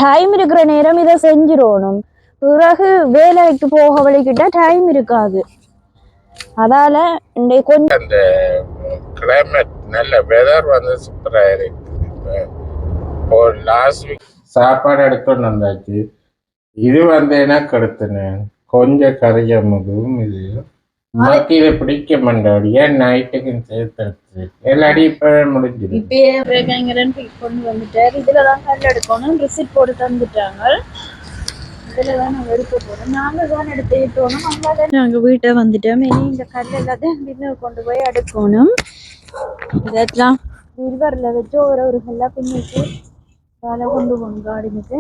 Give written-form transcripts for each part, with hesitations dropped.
Time இருக்கிற நேரம் இதை செஞ்சிடணும். பிறகு வேலைக்கு போக வழிக்கிட்ட டைம் இருக்காது. அதால கொஞ்சம் அந்த கிளைமேட் நல்ல வெதர் வந்து சூப்பரா இருக்கு. லாஸ்ட் வீக் சாப்பாடு எடுத்துட்டு வந்தாச்சு. இது வந்து எனக்கு எடுத்துனேன் கொஞ்சம் கரைய முதும். இது நமக்கு இதை பிடிக்க மாட்டோம். ஏன் நைட்டுக்கு சேர்த்து எல்லாடி இப்ப முடிஞ்சிடும். இப்பயே கொண்டு வந்துட்டார். இதுலதான் கல் எடுக்கணும். ரிசிப்ட் போட்டு தந்துட்டாங்க. இதுலதான் நாங்க எடுக்க போறோம். நாங்க தான் எடுத்துட்டோம். நாங்க வீட்டை வந்துட்டோம். இனி இந்த கல் எல்லாத்தையும் கொண்டு போய் எடுக்கணும். இதெல்லாம் ரிவர்ல வச்சு ஒரு கல்லா பின்னிட்டு வேலை கொண்டு போகணும் கார்டனுக்கு.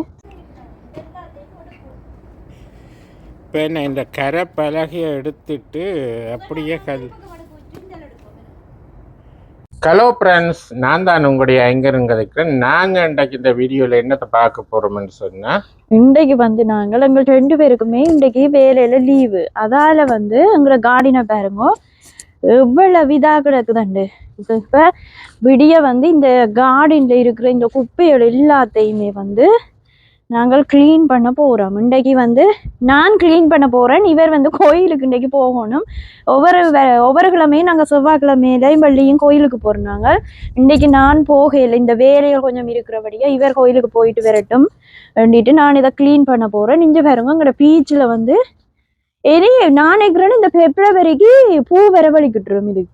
இப்போ நான் இந்த கரை பலகையை எடுத்துட்டு அப்படியே ஹலோ ஃப்ரெண்ட்ஸ், நான் தான் உங்களுடைய ஐங்கருங்கிறதுக்கு நாங்கள் இன்றைக்கு இந்த வீடியோவில் என்னத்தை பார்க்க போகிறோம்னு சொன்னால், இன்றைக்கு வந்து நாங்கள் எங்கள் 2 பேருக்குமே இன்றைக்கு வேலையில் லீவு. அதால் வந்து எங்களை கார்டனை பாருங்க எவ்வளவு இதாக கிடக்குதுண்டு. இப்போ விடிய வந்து இந்த கார்டனில் இருக்கிற இந்த குப்பைகள் எல்லாத்தையுமே வந்து நாங்கள் க்ளீன் பண்ண போகிறோம். இன்றைக்கு வந்து நான் க்ளீன் பண்ண போகிறேன். இவர் வந்து கோயிலுக்கு இன்றைக்கு போகணும். ஒவ்வொரு கிழமையும் நாங்கள் செவ்வாய்க்கிழமையிலையும் பள்ளியும் கோயிலுக்கு போகிறோம். நாங்கள் இன்றைக்கு நான் போகலை. இந்த வேலைகள் கொஞ்சம் இருக்கிறபடியாக இவர் கோயிலுக்கு போயிட்டு வரட்டும் வேண்டிட்டு நான் இதை க்ளீன் பண்ண போகிறேன். இங்கே பாருங்க எங்களோட பீச்சில் வந்து இனி நான் நினைக்கிறேன்னு இந்த பிப்ரவரிக்கு பூ வரவழிக்கிட்டுரும். இது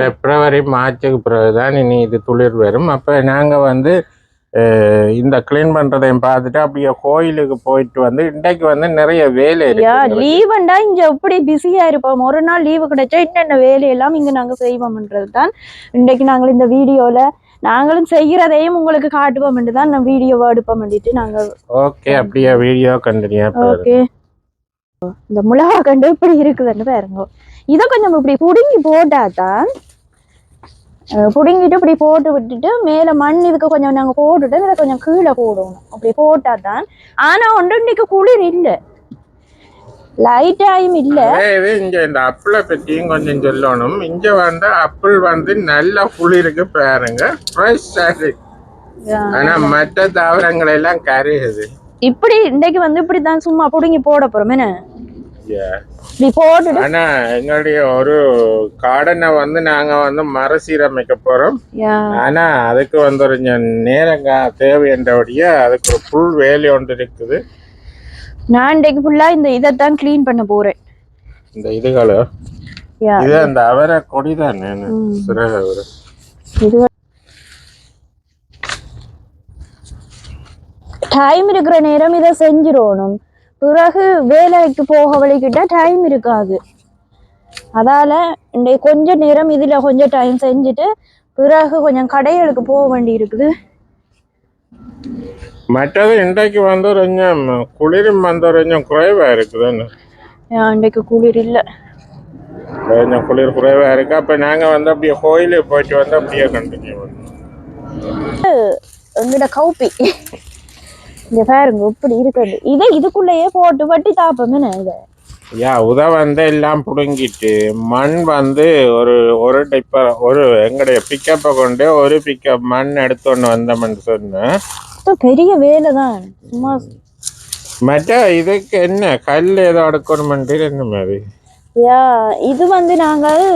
பிப்ரவரி மார்ச்சுக்கு பிறகுதான் இனி இது துளிர் வரும். அப்போ நாங்கள் வந்து இந்த கிளீன் பண்றதையும் பார்த்துட்டு அப்படியே கோயிலுக்கு போயிட்டு வந்து இன்றைக்கு வந்து நிறைய வேலை லீவுண்டா இங்க எப்படி பிஸியா இருப்போம். ஒரு நாள் லீவு கிடைச்சா என்னென்ன வேலையெல்லாம் இங்க நாங்க செய்வோம்ன்றது தான் இன்றைக்கு நாங்கள் இந்த வீடியோல நாங்களும் செய்யறதையும் உங்களுக்கு காட்டுவோம் தான் நான் வீடியோவை எடுப்போம் பண்ணிட்டு நாங்கள். ஓகே, அப்படியே வீடியோ கண்டினியூ. ஓகே, இந்த மிளகா கண்டு இப்படி இருக்குதுன்னு பாருங்க. இதை கொஞ்சம் இப்படி புடுங்கி போட்டாதான் புடுங்கிட்டு இப்படி போட்டு விட்டுட்டு மேல மண் இதுக்கு கொஞ்சம் நாங்க போட்டுட்டு இதை கொஞ்சம் கீழே போடணும். அப்படி போட்டாதான். ஆனா ஒன்று இன்னைக்கு குளிர் இல்லை, லைட் ஆயும் இல்லை. இங்க இந்த அப்பிளை பற்றியும் கொஞ்சம் சொல்லணும். இங்க வந்து அப்பிள் வந்து நல்ல குளிருக்கு பாருங்க, ஃப்ரெஷ்ஷா இருக்கு. ஆனா மற்ற தாவரங்கள் எல்லாம் கருகுது. இப்படி இன்னைக்கு வந்து இப்படிதான் சும்மா புடுங்கி போட போறோம். என்ன ஆனா எங்களுடைய ஒரு கார்டனை வந்து நாங்க வந்து மறுசீரமைக்க போறோம். ஆனா அதுக்கு வந்து ஒரு நேரம் தேவையன்றபடியே அதுக்கு ஒரு புல் வேலை ஒன்று இருக்குது. நான் இன்றைக்கு ஃபுல்லா இந்த இதைத்தான் கிளீன் பண்ண போறேன். இந்த இதுகளோ இது அந்த அவரை கொடிதான் இது டைம் இருக்கிற நேரம் இதை செஞ்சிடணும். பிறகு வேலைக்கு போக வழிக்கிட்ட டைம் இருக்காது. அதால இன்றைக்கு கொஞ்சம் நேரம் இதுல கொஞ்சம் டைம் செஞ்சுட்டு பிறகு கொஞ்சம் கடைகளுக்கு போக வேண்டி இருக்குது. மற்றது இன்றைக்கு வந்து கொஞ்சம் குளிரும் வந்து கொஞ்சம் குறைவா இருக்குதுன்னு. இன்றைக்கு குளிர் இல்லை, கொஞ்சம் குளிர் குறைவா இருக்கு. அப்ப நாங்க வந்து அப்படியே கோயிலுக்கு போயிட்டு வந்து அப்படியே கண்டினியூ எங்கட கௌப்பி இந்த பாருங்க இப்படி இருக்குது. இதை இதுக்குள்ளேயே போட்டு வட்டி தாப்பமே. இதை உத வந்து எல்லாம் புடுங்கிட்டு மண் வந்து ஒரு டைப்ப ஒரு எங்களுடைய பிக்கப்பை கொண்டு ஒரு பிக்கப் மண் எடுத்துன்னு வந்தோம்னு சொன்ன பெரிய வேலை தான். சும்மா மற்ற இதுக்கு என்ன கல் ஏதோ எடுக்கணும்ட்டு என்ன மாதிரி இது வந்து நாங்கள்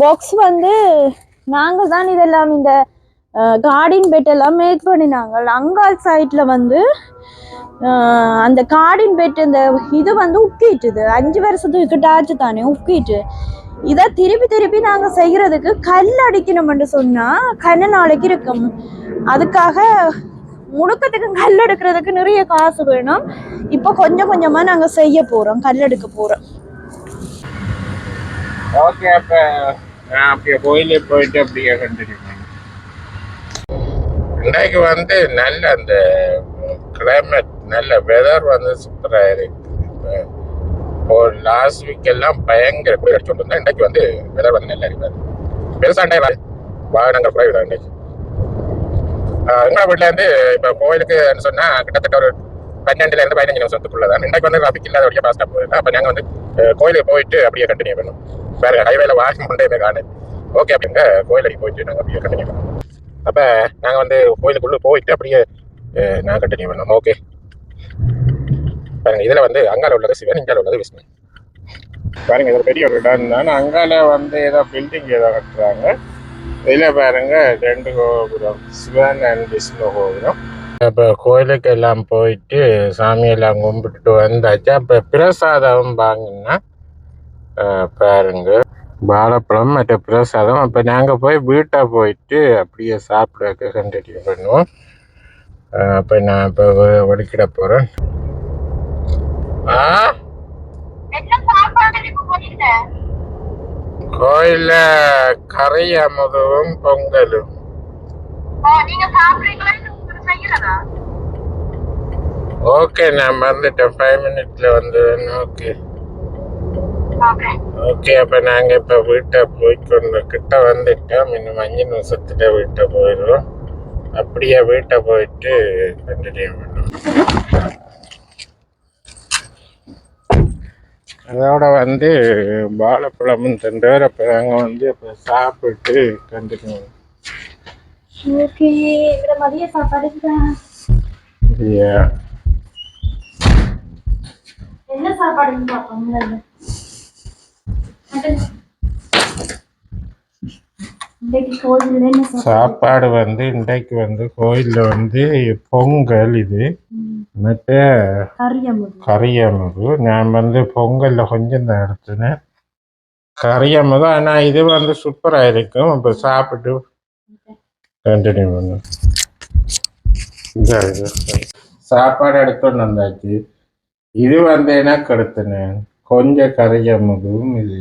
பாக்ஸ் வந்து நாங்கள் தான் இதெல்லாம் இந்த கார்டன் பெட் எல்லாம் மேக் பண்ணினாங்க. அங்கால் சைட்ல வந்து அந்த கார்டன் பெட் இந்த இது வந்து உக்கிட்டுது. 5 வருஷத்துக்கு கிட்ட ஆச்சு தானே உக்கிட்டு. இதை திருப்பி நாங்க செய்யறதுக்கு கல் அடிக்கணும்னு சொன்னா கண்ண நாளைக்கு இருக்கும். அதுக்காக முழுக்கத்துக்கு கல் எடுக்கிறதுக்கு நிறைய காசு வேணும். இப்போ கொஞ்சம் கொஞ்சமா நாங்க செய்ய போறோம், கல் எடுக்க போறோம். ஓகே, அப்ப அப்படியே கோயிலே போயிட்டு அப்படியே கண்டினியூ. இன்றைக்கு வந்து நல்ல அந்த கிளைமேட் நல்ல வெதர் வந்து சூப்பரா இருக்கு. லாஸ்ட் வீக் எல்லாம் பயங்கர குளிர் அடிச்சுட்டு இருந்தா இன்றைக்கு வந்து வெதர் வந்து நல்லா இருக்காது. பெருசாண்டே வாகனங்கள் குறைவுதான் இன்றைக்கு. எங்களோட வீட்டுல இருந்து இப்ப கோயிலுக்கு சொன்னா கிட்டத்தட்ட ஒரு 12 to 15 நிமிஷத்துக்குள்ளதான். இன்றைக்கு வந்து டிராபிக் இல்லாத வழியா பாஸ்டா போயிடலாம். அப்ப நாங்க வந்து கோயிலுக்கு போயிட்டு அப்படியே கண்டினியூ பண்ணணும். வேற ஹைவேல வாகனம் கொண்டே காணு. ஓகே, அப்படிங்க கோயிலுக்கு போயிட்டு நாங்க அப்படியே கண்டினியூ பண்ணணும். அப்போ நாங்கள் வந்து கோயிலுக்குள்ளே போயிட்டு அப்படியே நான் கண்டினியூ பண்ணோம். ஓகே பாருங்க, இதில் வந்து அங்கால உள்ளது சிவன், இங்கால உள்ளது விஷ்ணு. பாருங்க, இது பெரிய ஒரு இடம் தான். அங்கால வந்து ஏதோ பில்டிங் ஏதோ கட்டுறாங்க. இதில் பாருங்க 2 கோபுரம், சிவன் அண்ட் விஷ்ணு கோபுரம். இப்போ கோயிலுக்கு எல்லாம் போயிட்டு சாமியெல்லாம் கும்பிட்டுட்டு வந்தாச்சு. அப்போ பிரசாதம் வாங்கினா பாருங்க, வாழைப்பழம் மற்ற பிரசாதம். அப்போ நாங்கள் போய் வீட்டை போயிட்டு அப்படியே சாப்பிட கண்டினியூ பண்ணுவோம். அப்போ நான் இப்போ வடிக்கிட போகிறேன். கோயில்ல கறி அமுதவும் பொங்கலும். ஓகே, நான் வந்துட்டேன். 5 மினிட்ல வந்துடுவேன். Okay okay. அப்போ நாங்கள் இப்போ வீட்டை போய்க்கொண்டு கிட்ட வந்துட்டோம். இன்னும் 5 நிமிஷத்துல வீட்டை போயிடுவோம். அப்படியே வீட்டை போயிட்டு கண்டினியூ பண்ணுவோம். அதோட வந்து வாழைப்பழமும் தண்டார். அப்போ நாங்கள் வந்து இப்போ சாப்பிட்டு கண்டினியூ. ஓகே, மதிய சாப்பாடு என்ன சாப்பாடுன்னு பார்ப்போம். சாப்பாடு வந்து இன்றைக்கு வந்து கோயிலில் வந்து பொங்கல், இது மற்ற கரியமுது. நான் வந்து பொங்கலில் கொஞ்சம் தான் எடுத்துனேன் கரியமுது. ஆனால் இது வந்து சூப்பராக இருக்கும். இப்போ சாப்பிட்டு கண்டினியூ பண்ணும். சாப்பாடு எடுத்துன்னு வந்தாச்சு. இது வந்து எனக்கு எடுத்துனேன் கொஞ்சம் கரியமுதும். இது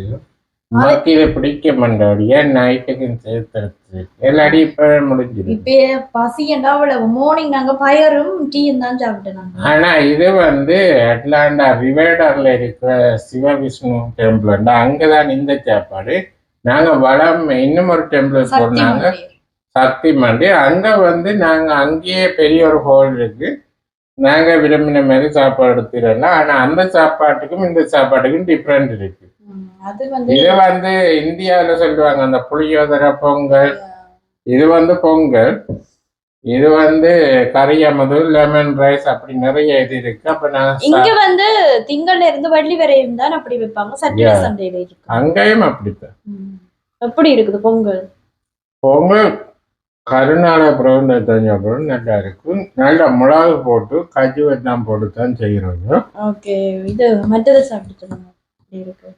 உனக்கு இதை பிடிக்க மாட்டோம், ஏன் நைட்டுக்கு சேர்த்து எல்லாடி இப்ப முடிஞ்சிடும். இப்ப பசியண்டா மார்னிங் நாங்க பயரும் டீயும் தான் சாப்பிட்டோம். ஆனா இது வந்து அட்லாண்டா ரிவேடர்ல இருக்கிற சிவ விஷ்ணு டெம்பிள், அங்கதான் இந்த சாப்பாடு. நாங்க வளம் இன்னும் ஒரு டெம்பிள் போனாங்க, சக்தி மண்டி. அங்க வந்து நாங்க அங்கேயே பெரிய ஒரு ஹோல் இருக்கு, நாங்க விரும்பின மாதிரி சாப்பாடு எடுத்துடலாம். ஆனா அந்த சாப்பாட்டுக்கும் இந்த சாப்பாட்டுக்கும் டிஃப்ரெண்ட் இருக்கு. இது வந்து இந்தியாவில சொல்லுவாங்க அந்த புளியோதரை பொங்கல். இது வந்து பொங்கல். இது வந்து கரியமது, லெமன் ரைஸ், அப்படி நிறைய இது இருக்கு. அப்ப நான் இங்க வந்து திங்கள்ல இருந்து வெள்ளி வரையும் தான் அப்படி வைப்பாங்க. சாட்டர்டே சண்டேல இருக்கு. அங்கேயும் அப்படித்தான். எப்படி இருக்குது பொங்கல்? பொங்கல் கருநாள அப்புறம் நல்லா இருக்கும். நல்ல மிளகு போட்டு கஜு எல்லாம் போட்டு தான் செய்யறோம். ஓகே, இது மற்றதை சாப்பிட்டு சொல்லுங்க. இருக்கு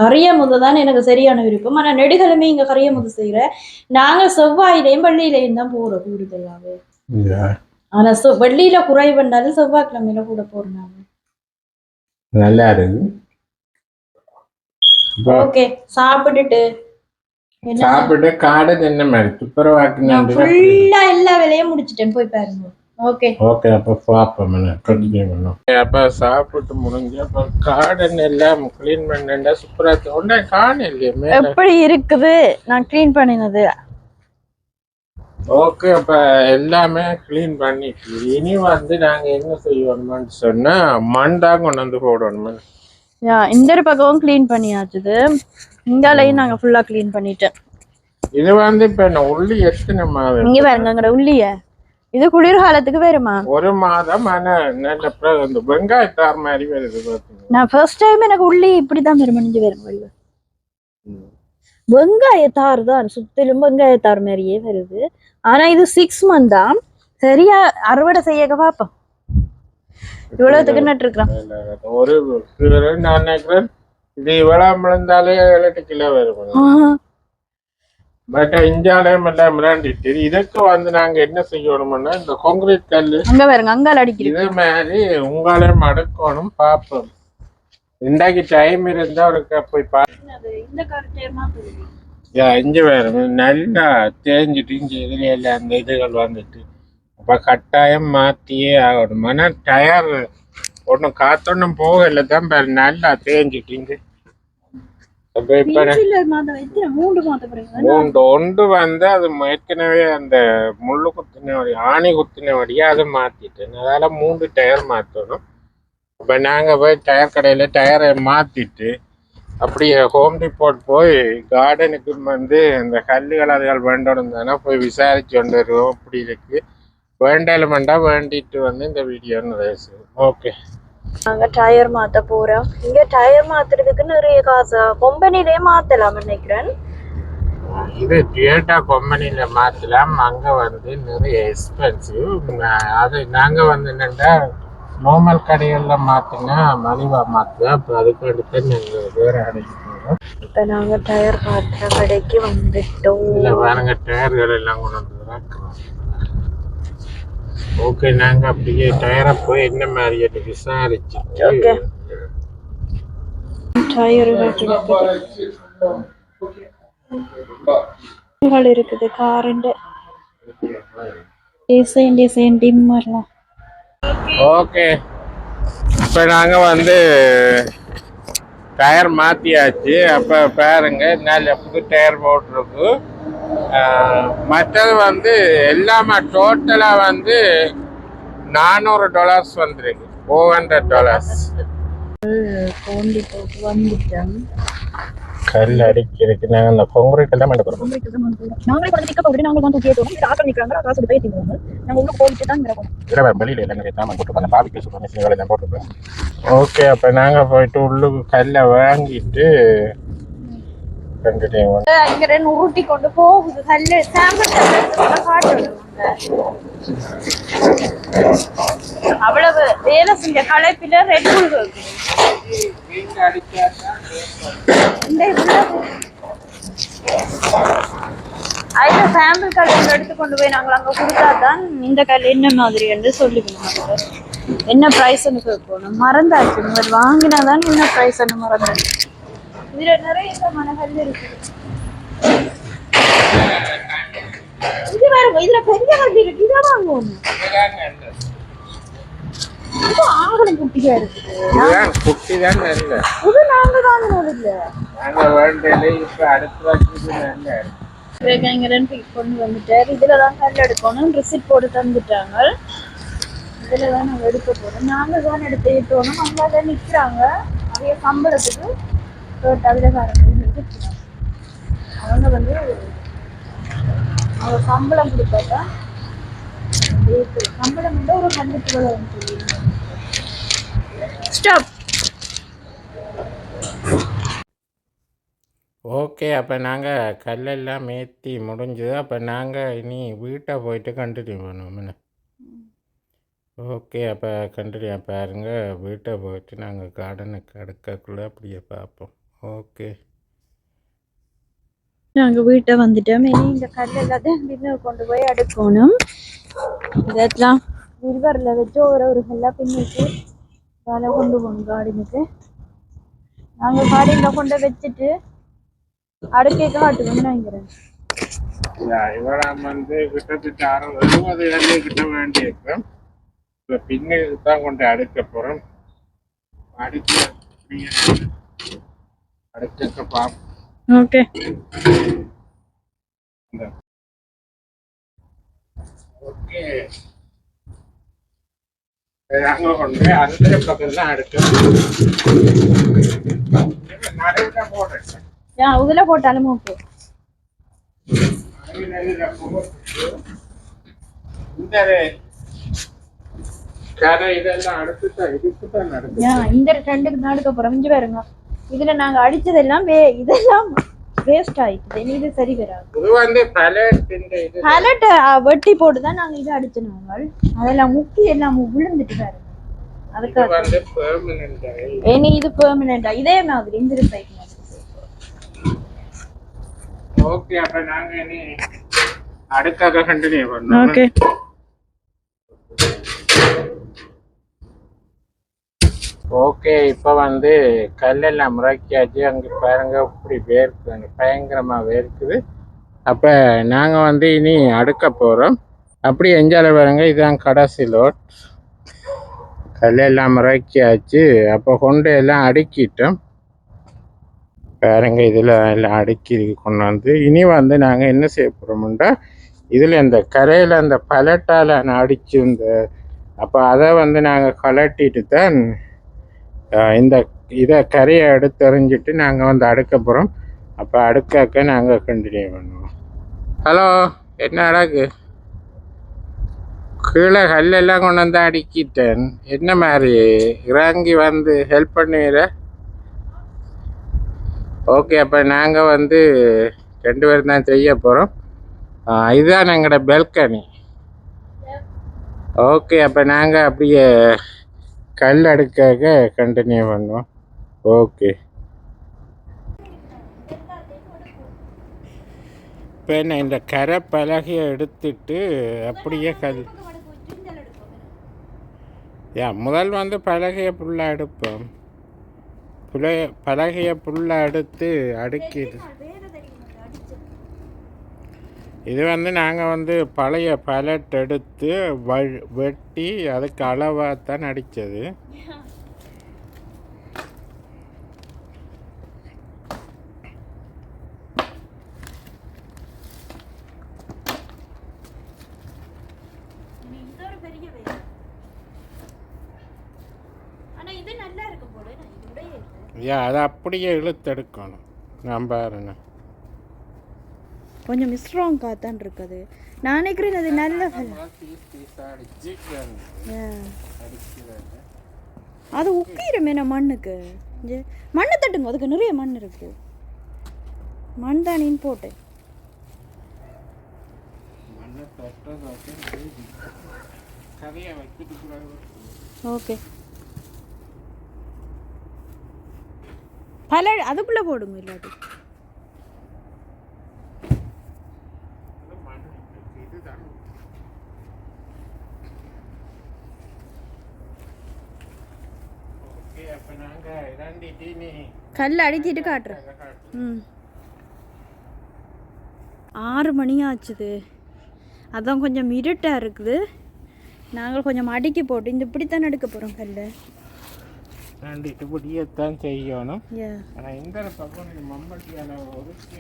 கரியமுது தான் எனக்கு சரியான விருப்பம். ஆனா நெடுகளுமே இங்க கரியமுது செய்யற. நாங்க செவ்வாயிலையும் வெள்ளியிலையும் தான் போறோம் கூடுதலாவே. ஆனா வெள்ளியில குறை பண்ணாலும் செவ்வாய்க்கிழமையில கூட போறோம். நல்லா இருக்கு. ஓகே, சாப்பிட்டு காடு என்ன மாதிரி துப்புரவாக்கு எல்லா வேலையும் முடிச்சிட்டேன், போய் பாருங்க. Okay okay. அப்ப பாப்போம், கண்டினியூ பண்ணுவோம். அப்ப சாப்பிட்டு முடிஞ்சு அப்ப கார்டன் எல்லாம் கிளீன் பண்ணா சூப்பரா ஒண்ணே காண இல்லையே. எப்படி இருக்குது நான் கிளீன் பண்ணினது? ஓகே, அப்ப எல்லாமே கிளீன் பண்ணிட்டு இனி வந்து நாங்க என்ன செய்வோம்னு சொன்னா மண் தான் கொண்டு வந்து போடணுமா. இந்த ஒரு பக்கமும் கிளீன் பண்ணியாச்சுது. இங்காலையும் நாங்க ஃபுல்லா கிளீன் பண்ணிட்டேன். இது வந்து இப்ப என்ன உள்ளி எத்தனை மாதம் இங்க பாருங்க உள்ளிய. இது குளிர்காலத்துக்கு வருமா? 1 மாதம். ஆனா நல்ல இந்த வெங்காயத்தார் மாதிரி வருது. நான் ஃபர்ஸ்ட் டைம் எனக்கு உள்ளி இப்படிதான் மணிஞ்சு வரும். வெங்காயத்தார் தான் சுத்திலும் வெங்காயத்தார் மாதிரியே வருது. ஆனா இது 6 மந்த் தான். சரியா அறுவடை செய்ய பாப்போம். இவ்வளவுக்கு நட்டு இருக்கிறோம். ஒரு நான் நினைக்கிறேன் இது இவ்வளவு மிளந்தாலே 7-8 கிலோ வரும். பட் இஞ்சாலயம் எல்லாம் மிளாண்டிட்டு இதுக்கு வந்து நாங்க என்ன செய்யணும்னா இந்த கான்கிரீட் கல்லு அங்க பாருங்க அங்கால அடிக்குது. இது மாதிரி உங்களையும் அடுக்கணும் பார்ப்போம். இன்றைக்கு டைம் இருந்தா ஒரு போய் இஞ்சி வேறு நல்லா தேஞ்சிட்டு இஞ்சி இதுல எல்லாம் அந்த இதுகள் வந்துட்டு அப்ப கட்டாயம் மாத்தியே ஆகணும். ஆனா டயர் ஒன்னும் காத்தொன்னும் போகல தான் பாரு, நல்லா தேஞ்சிட்டு ஒன்று வந்து அது ஏற்கனவே அந்த முள்ளு குத்தினபடி ஆணி குத்தினபடியா அதை மாத்திட்டேன். அதால 3 டயர் மாத்தணும். இப்ப நாங்க போய் டயர் கடையில டயரை மாத்திட்டு அப்படியே ஹோம் டிப்போர்ட் போய் கார்டனுக்கு வந்து இந்த கல்லுகள் அதுகள் வேண்டணும் தானே போய் விசாரிச்சு கொண்டு வருவோம். அப்படி இருக்கு. வேண்டாலுமெண்டா வேண்டிட்டு வந்து இந்த வீடியோ ஓகே. நாங்க டயர் மாத்த போறோம். இங்க டயர் மாத்துறதுக்கு நிறைய காசு கம்பெனிலே மாத்தலாம் நினைக்கிறேன். இது டியோட்டா கம்பெனியில மாத்தலாம். அங்க வந்து நிறைய எக்ஸ்பென்சிவ். அது நாங்க வந்து என்னென்னா நார்மல் கடைகளில் மாற்றினா மலிவா மாற்றுவோம். அப்போ அதுக்கு அடுத்து நாங்கள் வேறு கடைக்கு போகிறோம். இப்போ நாங்கள் டயர் மாற்றுற கடைக்கு வந்துட்டோம். இல்லை வேறுங்க டயர்கள் எல்லாம் கொண்டு வந்து. ஓகே, நாங்கள் அப்படியே டயரை போய் என்ன மாதிரி விசாரிச்சு டயர் இருக்குது காரண்டு டிசைன் டிம்மர்லாம். ஓகே, இப்போ நாங்கள் வந்து டயர் மாற்றியாச்சு. அப்போ பாருங்க நல்ல புது டயர் போட்டிருக்கு. மற்றது வந்து எல்லாமே டோட்டலாக வந்து $400 வந்துருக்கு. $400 தோண்டி போட்டு வந்துட்டோம். கல் அடிக்கிறதுக்கு நாங்கள் அந்த கான்கிரீட் எல்லாம் பண்ண போகிறோம். நாங்களே பண்ணி நிற்க போகுது. நாங்கள் தான் தூக்கி ஏற்றுவோம். இது ஆட்கள் நிற்கிறாங்க. காசு போய் ஏற்றிடுவாங்க. நாங்கள் உள்ள போயிட்டு தான் இருக்கோம். இல்லை வெளியில் எல்லாம் நிறைய சாமான் போட்டுருப்போம். பாவிக்க சொல்லுவோம். சில வேலை போட்டுருப்போம். ஓகே, அப்போ நாங்கள் போயிட்டு உள்ளுக்கு கல்லை வாங்கிட்டு இங்க ரெண்டு உருட்டி கொண்டு போகுது. கல்லு சாம்பிள் காட்டணும். அவ்வளவு வேலை செஞ்ச களைப்பில ரெட் புல் அதுல சாம்பிள் கல் எடுத்து கொண்டு போய் நாங்கள் அங்க கொடுத்தாதான் இந்த கல் என்ன மாதிரி என்று சொல்லிக்கணும். என்ன பிரைஸ்ன்னு கேட்கணும். மறந்தாச்சு. வாங்கினாதான் என்ன பிரைஸ் மறந்தாச்சு. இதுல நிறைய விதமான கல் இருக்கு. இது பாருங்க, இதுல பெரிய கல் இருக்கு. இதை வாங்குவோம். ஆகணும் குட்டியா இருக்குது. குட்டி தான் நல்ல. இது நாங்க வாங்கினது இல்ல. நாங்க வேண்டல. இப்ப அடுத்த கொண்டு வந்துட்டாரு. இதுலதான் கல் எடுக்கணும். ரிசிப்ட் போட்டு தந்துட்டாங்க. இதுலதான் நாங்க எடுக்க போறோம். நாங்க தான் எடுத்து ஏற்றோம். அவங்க நிக்கிறாங்க. நிறைய சம்பளத்துக்கு அவங்க வந்து அவங்க சம்பளம் கொடுத்தாக்கா சம்பளம் வந்து ஒரு 100 ஸ்டாப். ஓகே, அப்போ நாங்கள் கல்லெல்லாம் மேற்றி முடிஞ்சது. அப்போ நாங்கள் இனி வீட்டை போயிட்டு கண்டினியூ பண்ணுவோம். ஓகே, அப்போ கண்டினியூ பாருங்க. வீட்டை போயிட்டு நாங்கள் கார்டனுக்கு அடுக்கக்குள்ளே அப்படியே பார்ப்போம். ஓகே, நாங்கள் வீட்டை வந்துட்டோம். இனி இந்த கல் எல்லாத்தையும் கொண்டு போய் அடுக்கணும். இதெல்லாம் ரிவரில் வச்சு ஒரு எல்லாம் பின்னிட்டு வேலை கொண்டு போகணும் கார்டனுக்கு. நாங்கள் கார்டனில் கொண்டு வச்சுட்டு அடுக்கே காட்டுவோம் நினைக்கிறேன். இவராம் வந்து கிட்டத்தட்ட 60 கிட்ட வேண்டியிருக்கோம். இப்போ பின்னுக்கு தான் கொண்டு அடுக்க போகிறோம். அடுக்க பார்ப்போம். ஓகே, ஓகே, அங்கே கொண்டு அந்த பக்கம் தான் அடுக்க போடுறேன். இதுல போட்டாலும் ஓகே. இந்த ரெண்டுக்கு தான் அடுக்க போறோம். இங்க பாருங்க, இதுல நாங்க அடிச்சதெல்லாம் இதெல்லாம் வேஸ்ட் ஆயிடுது. இது சரி வராது. இது வந்து பலட் வெட்டி போட்டுதான் நாங்க இதை அடிச்சோம். அதெல்லாம் முக்கி எல்லாம் விழுந்துட்டு பாருங்க. அதுக்கு வந்து பெர்மனன்ட். இனி இது பெர்மனன்ட்டா இதே மாதிரி இந்த சைடு. ஓகே, அப்ப நாங்க இனி அடுக்காக கண்டினியூ பண்ணோம். ஓகே, ஓகே, இப்போ வந்து கல்லெல்லாம் முறைக்காச்சு. அங்கே பாருங்க இப்படி வேர்க்குது. அங்கே பயங்கரமாக வேர்க்குது. அப்போ நாங்கள் வந்து இனி அடுக்க போகிறோம். அப்படி எஞ்சால பாருங்க, இதுதான் கடைசி லோட். கல்லெல்லாம் முறைக்காச்சு. அப்போ கொண்டு எல்லாம் அடுக்கிட்டோம். பாருங்க, இதில் எல்லாம் அடுக்கி கொண்டு வந்து இனி வந்து நாங்கள் என்ன செய்ய போகிறோம்னா, இதில் இந்த கரையில் அந்த பலட்டால் அடிச்சு இந்த அப்போ அதை வந்து நாங்கள் கலட்டிட்டு தான் இந்த இதை கரையை எடுத்தெறிஞ்சிட்டு நாங்கள் வந்து அடுக்க போகிறோம். அப்போ அடுக்காக்க நாங்கள் கண்டினியூ பண்ணுவோம். ஹலோ, என்ன அடக்கு கீழே கல்லெல்லாம் கொண்டு வந்து அடுக்கிட்டேன். என்ன மாதிரி இறங்கி வந்து ஹெல்ப் பண்ணுவீர? ஓகே, அப்போ நாங்கள் வந்து 2 பேரும் தான் செய்ய போகிறோம். இதுதான் எங்களோட பெல்கனி. ஓகே, அப்போ நாங்கள் அப்படியே கல் அடுக்காக கண்டினியூ பண்ணுவோம். ஓகே, இப்போ என்ன இந்த கரை பலகையை எடுத்துட்டு அப்படியே கல் முதல் வந்து பலகையை ஃபுல்லாக எடுப்போம். பலகையை ஃபுல்லாக எடுத்து அடுக்கிது. இது வந்து நாங்கள் வந்து பழைய பலட் எடுத்து வெட்டி அதுக்கு அளவாக தான் அடித்தது. அதை அப்படியே இழுத்தெடுக்கணும். நான் பாருங்க கொஞ்சம் ஸ்ட்ராங் காத்தான் இருக்குது. நான் நினைக்கிறேன் அது நல்ல அது உக்கிரமே நான் மண்ணுக்கு மண்ணை தட்டுங்க. அதுக்கு நிறைய மண் இருக்கு. மண் தானின்னு போட்டேன். ஓகே, பல அதுக்குள்ள போடுங்க. இல்லாட்டி கல் அடிக்கிட்டு காட்டுறேன். 6 மணி ஆச்சுது. அதான் கொஞ்சம் இருட்டாக இருக்குது. நாங்கள் கொஞ்சம் அடுக்கி போட்டு இந்த இப்படித்தான் எடுக்க போகிறோம் கல். இப்படியத்தான் செய்யணும். ஆனால் இந்த பக்கம் மம்பட்டியால் ஒதுக்கி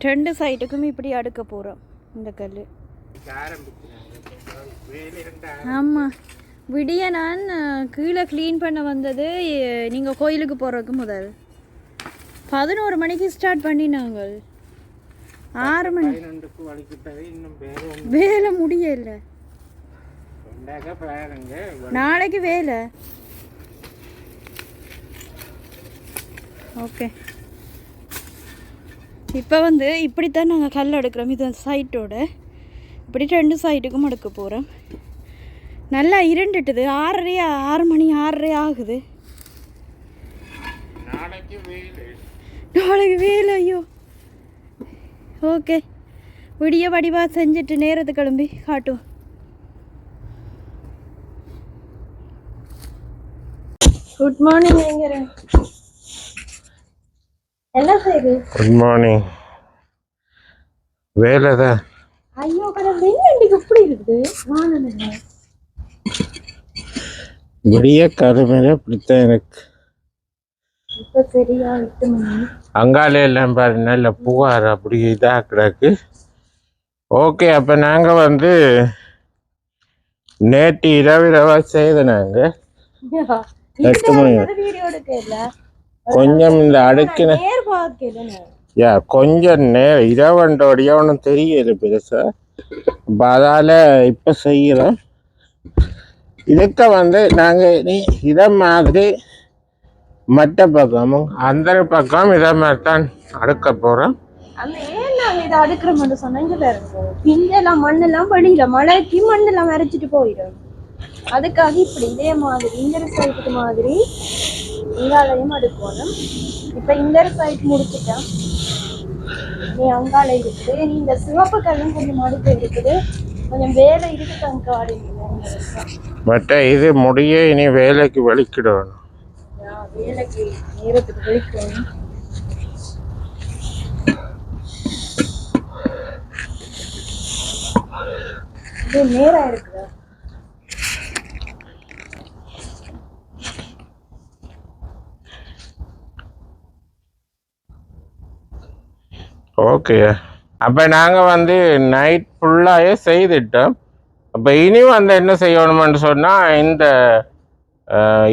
2 சைட்டுக்கும் இப்படி அடுக்க போகிறோம் இந்த கல். ஆமாம், விடிய நான் கீழே க்ளீன் பண்ண வந்தது. நீங்கள் கோயிலுக்கு போகிறதுக்கு முதல் 11 மணிக்கு ஸ்டார்ட் பண்ணினாங்க. 6 மணி வேலை முடியல. நாளைக்கு வேலை. ஓகே, இப்போ வந்து இப்படித்தான் நாங்கள் கல் எடுக்கிறோம். இது சைட்டோட இப்படி 2 சைட்டுக்கும் எடுக்க போகிறோம். நல்லா இருண்டுட்டுது. 6 மணி 6:30 ஆகுது. நாளைக்கு வேலை. ஐயோ, ஓகே, விடிய வடிவாக செஞ்சுட்டு நேரத்துக்கு கிளம்பி காட்டுவோம். Good morning. என்ன செய்யுது? Good morning. வேலை தான். ஐயோ, கடவுளே, இன்னைக்கு இப்படி இருக்குது. வானம் என்ன விடிய கருமையில பிடித்தான் எனக்கு. இப்போ சரியா 8 மணி. அங்காலே எல்லாம் பாரு நல்ல புகார் அப்படி இதாக கிடக்கு. ஓகே, அப்போ நாங்கள் வந்து நேற்று இரவு செய்த நாங்கள் 8 மணி கொஞ்சம் இந்த அடுக்கின கொஞ்சம் நேரம் இரவண்டோடைய ஒன்றும் தெரியல பெருசா. அதால் இப்போ செய்கிறோம். இதுக்கு வந்து நாங்கள் இதை மாதிரி மற்ற பக்கமும் அந்த பக்கம் இதை மாதிரி தான் அடுக்க போகிறோம். இதை அடுக்கிறோம் சொன்னீங்க. பின்னெல்லாம் மண்ணெல்லாம் வெளியில மழைக்கு மண்ணெல்லாம் வரைச்சிட்டு போயிடும். அதுக்காக இப்படி இதே மாதிரி இந்த சைட்டுக்கு மாதிரி இங்காலையும் அடுக்கணும். இப்போ இந்த சைட் முடிச்சுட்டேன். நீ அங்கால இருக்குது. நீ இந்த சிவப்பு கல்லும் கொஞ்சம் அடுக்க இருக்குது. கொஞ்சம் வேலை இருக்குது அங்கே ஆடுங்க. மற்ற இது முடிய இனி வேலைக்கு வலிக்கிடணும். வேலைக்கு நேரத்துக்கு வலிக்கணும். இது நேரம் இருக்குதா? ஓகே, அப்போ நாங்கள் வந்து நைட் ஃபுல்லாகவே செய்துட்டோம். அப்போ இனி வந்து என்ன செய்யணும்னு சொன்னால் இந்த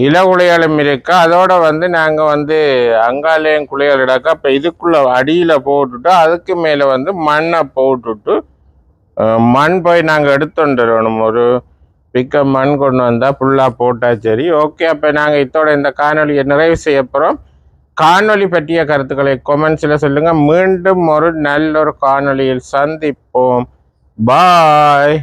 இலகுலைகளும் இருக்கு. அதோட வந்து நாங்கள் வந்து அங்காலயம் குளியல் இடக்க இப்போ இதுக்குள்ள அடியில் போட்டுட்டு அதுக்கு மேலே வந்து மண்ணை போட்டுட்டு மண் போய் நாங்கள் எடுத்துட்டு வரணும். ஒரு பிக்க மண் கொண்டு வந்தால் ஃபுல்லாக போட்டால் சரி. ஓகே, அப்போ நாங்கள் இதோட இந்த காணொலியை நிறைவு செய்ய போகிறோம். காணொலி பற்றிய கருத்துக்களை கொமெண்ட்ஸில் சொல்லுங்கள். மீண்டும் ஒரு நல்ல ஒரு காணொலியில் சந்திப்போம். பாய்.